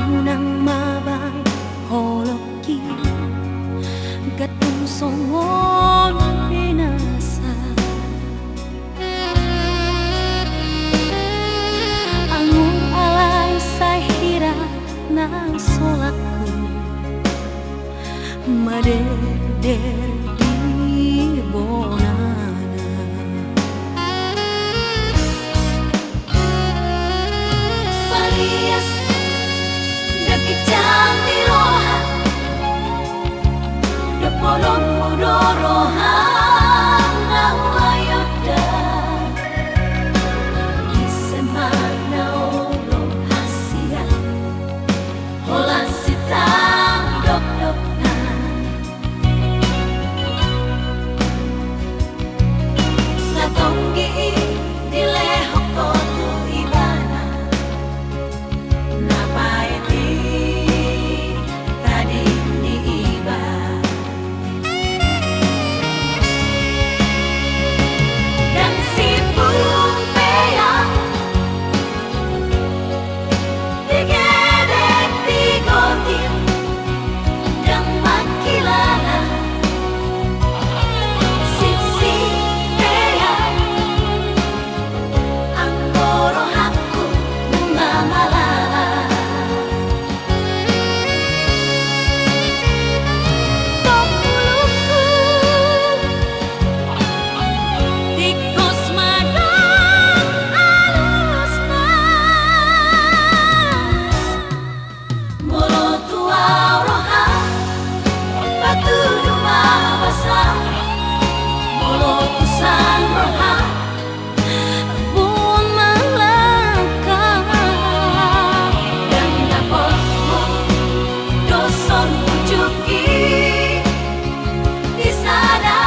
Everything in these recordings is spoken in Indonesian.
nang mabang holoki gatong songon binasa angung alay sa hirap ng solakku madeder di bonana Palias nagkijang di roha Dapolong mudorohan na wayoda Iseman na ulo hasia Holan sitang dok-dok na Latonggi dilehok ko tu ibana Napaiti tadi di iba Dan si peyang digedek digotin Dan makilala si peyang ang borohaku bunga malala Pemuluku Tikus madang alusna Molo tua roha Batu duma basah Molo kusang roha Bun melangkah Dan dapatmu Doson pujuki Di sana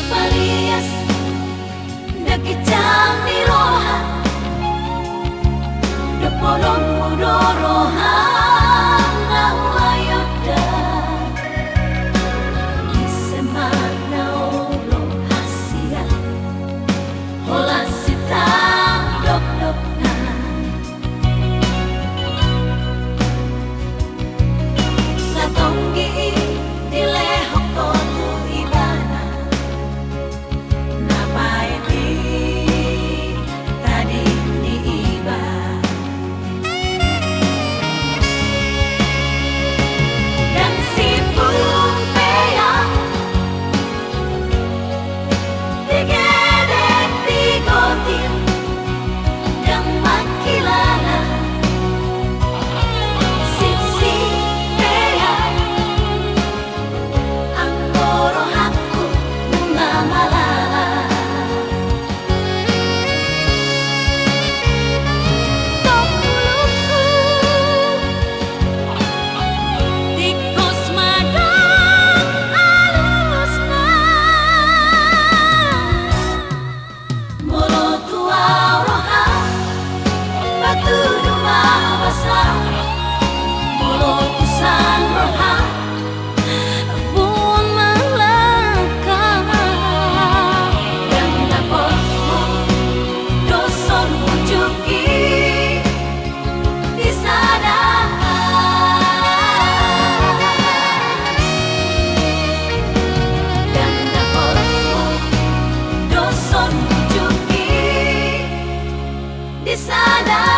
Palias nagkijang di roha Dapolong mudorohan na wayoda Iseman na ulo hasia Holan sitang dok-dok na Latonggi dilehok ko tu ibana Napaiti tadi di iba Dan si peyang digedek digotin Dan makilala si peyang ang borohaku bunga malala Pemuluku Tikus madang alusna Molo tua roha Batu duma basah Molo kusang roha Bun melangkah Dan dapatmu Doson pujuki Di sana Dan dapatmu Doson pujuki Di sana